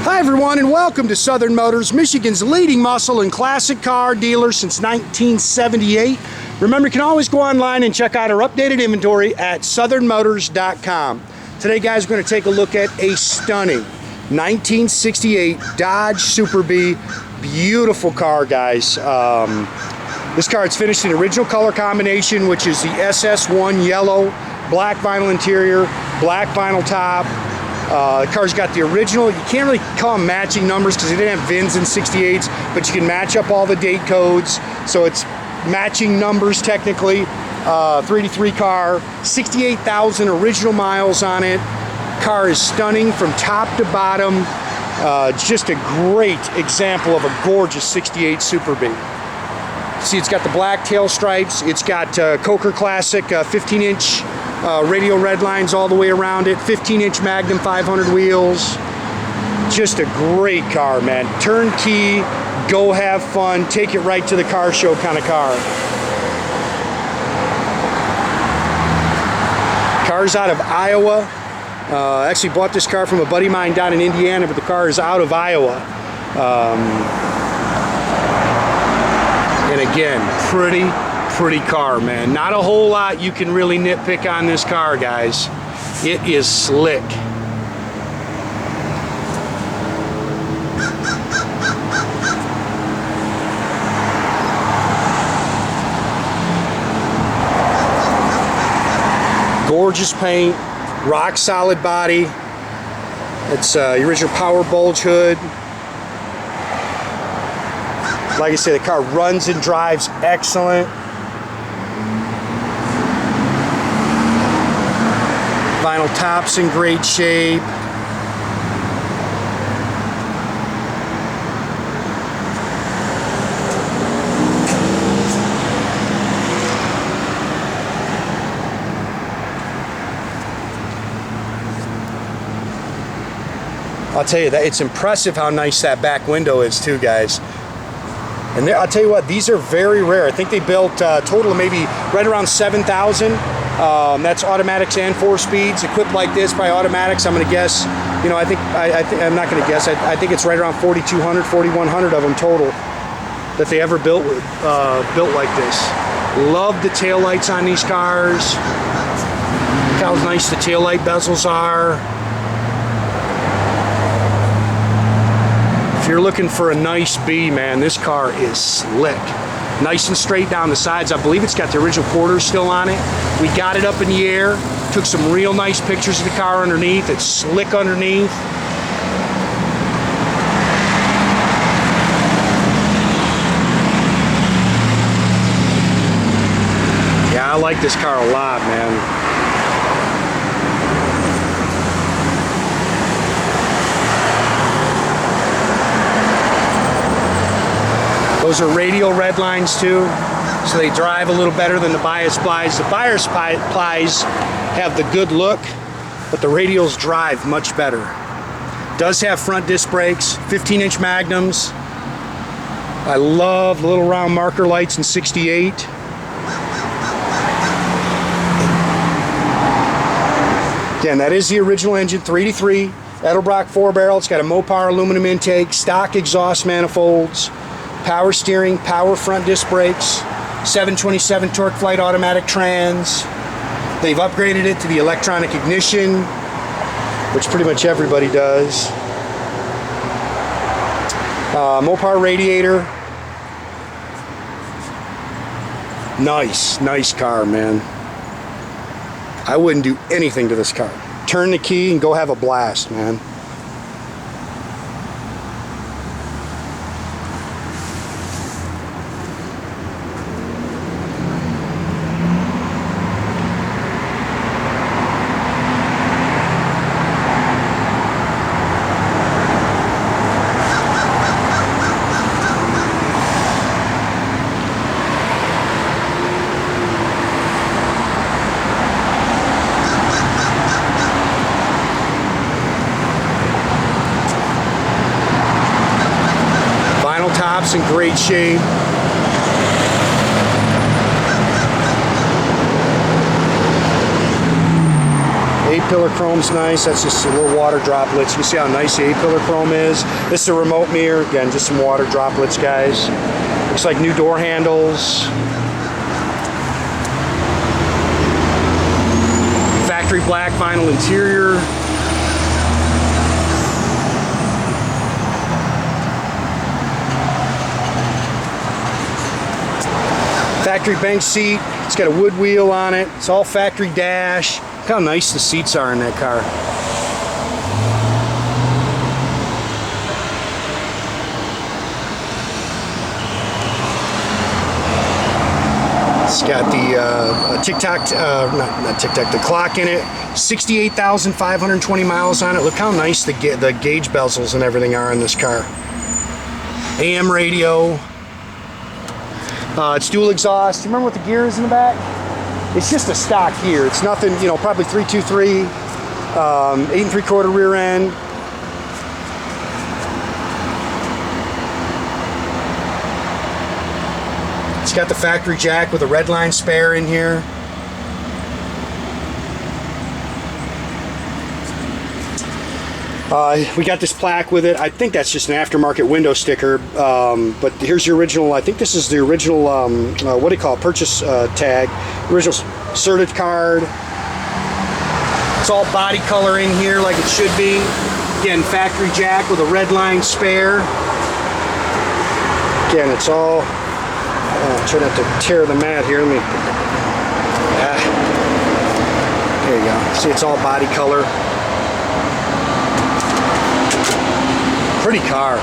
Hi everyone, and welcome to Southern Motors, Michigan's leading muscle and classic car dealer since 1978. Remember, you can always go online and check out our updated inventory at southernmotors.com. Today, guys, we're going to take a look at a stunning 1968 Dodge Super Bee. Beautiful car, guys. This car is finished in original color combination, which is the SS1 yellow, black vinyl interior, black vinyl top. The car's got the original, you can't really call them matching numbers because they didn't have VINs in 68s, but you can match up all the date codes, so it's matching numbers technically. 383 car, 68,000 original miles on it. Car is stunning from top to bottom. Just a great example of a gorgeous 68 Super Bee. See, it's got the black tail stripes, it's got Coker Classic 15-inch radial red lines all the way around it, 15-inch Magnum 500 wheels. Just a great car, man. Turnkey, go have fun, take it right to the car show kind of car. Car's out of Iowa. Actually bought this car from a buddy of mine down in Indiana, but the car is out of Iowa. And again, pretty car, man. Not a whole lot you can really nitpick on this car, guys. It is slick. Gorgeous paint, rock solid body. It's the original power bulge hood. Like I said, the car runs and drives excellent. Vinyl top's in great shape. I'll tell you that it's impressive how nice that back window is too, guys. And I'll tell you what, these are very rare. I think they built a total of maybe right around 7,000. That's automatics and 4-speeds equipped like this by automatics. I'm going to guess, you know, I'm not going to guess. I think it's right around 4,200, 4,100 of them total that they ever built like this. Love the taillights on these cars. Look how nice the taillight bezels are. If you're looking for a nice B, man, this car is slick. Nice and straight down the sides. I believe it's got the original quarters still on it. We got it up in the air, took some real nice pictures of the car underneath. It's slick underneath. Yeah, I like this car a lot, man. Those are radial red lines too, so they drive a little better than the bias plies. The bias plies have the good look, but the radials drive much better. Does have front disc brakes, 15-inch Magnums. I love the little round marker lights in 68. Again, that is the original engine, 383, Edelbrock 4-barrel. It's got a Mopar aluminum intake, stock exhaust manifolds, power steering, power front disc brakes, 727 Torqueflite automatic trans. They've upgraded it to the electronic ignition, which pretty much everybody does. Mopar radiator. Nice car, man. I wouldn't do anything to this car. Turn the key and go have a blast, man. Top's in great shape. A-pillar chrome's nice. That's just a little water droplets. You can see how nice the A-pillar chrome is. This is a remote mirror. Again, just some water droplets, guys. Looks like new door handles. Factory black vinyl interior. Factory bench seat. It's got a wood wheel on it. It's all factory dash. Look how nice the seats are in that car. It's got the the clock in it. 68,520 miles on it. Look how nice the gauge bezels and everything are in this car. AM radio. It's dual exhaust. You remember what the gear is in the back? It's just a stock gear. It's nothing, you know, probably 323, 8 3/4 rear end. It's got the factory jack with a redline spare in here. We got this plaque with it. I think that's just an aftermarket window sticker, but here's the original. I think this is the original, what do you call it, purchase tag, original certed card. It's all body color in here like it should be. Again, factory jack with a redline spare. Again, it's all, I'm trying not to tear the mat here. Let me, there you go. See, it's all body color. Pretty car.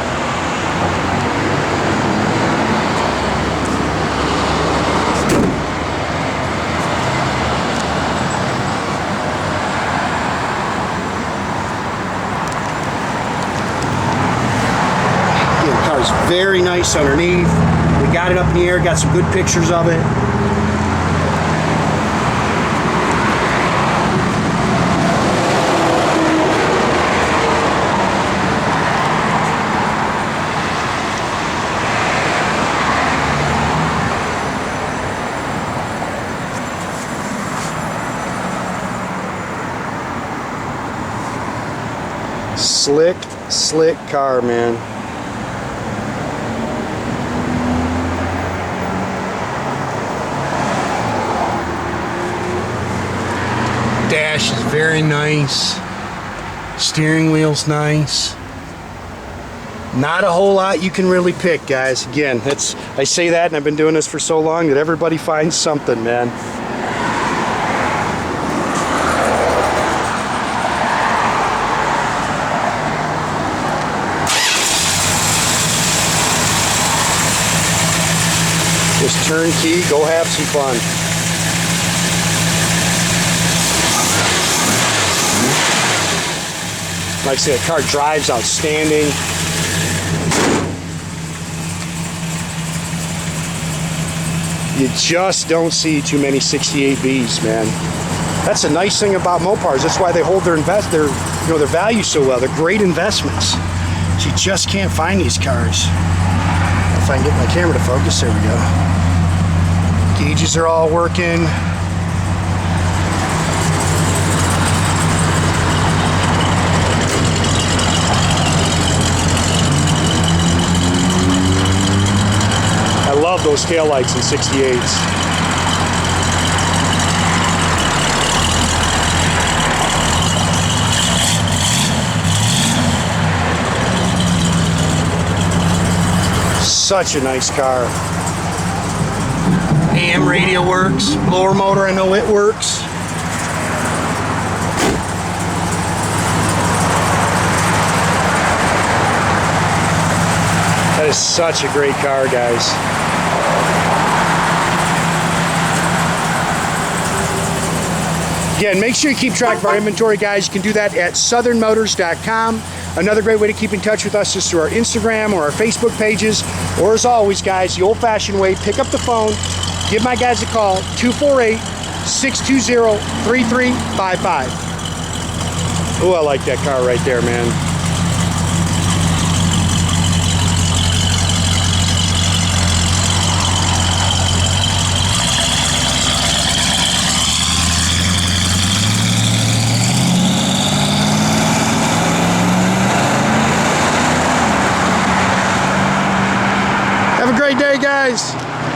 The car's very nice underneath. We got it up in the air, got some good pictures of it. Slick car, man. Dash is very nice. Steering wheel's nice. Not a whole lot you can really pick, guys. Again, I say that, and I've been doing this for so long that everybody finds something, man. Just turnkey, go have some fun. Like I said, the car drives outstanding. You just don't see too many 68Bs, man. That's the nice thing about Mopars. That's why they hold their value so well. They're great investments. You just can't find these cars. If I can get my camera to focus, there we go. Gauges are all working. I love those taillights in 68s. Such a nice car. AM radio works. Blower motor, I know it works. That is such a great car, guys. Again, make sure you keep track of our inventory, guys. You can do that at southernmotors.com. Another great way to keep in touch with us is through our Instagram or our Facebook pages. Or as always, guys, the old-fashioned way, pick up the phone, give my guys a call, 248-620-3355. Oh, I like that car right there, man. a great day, guys.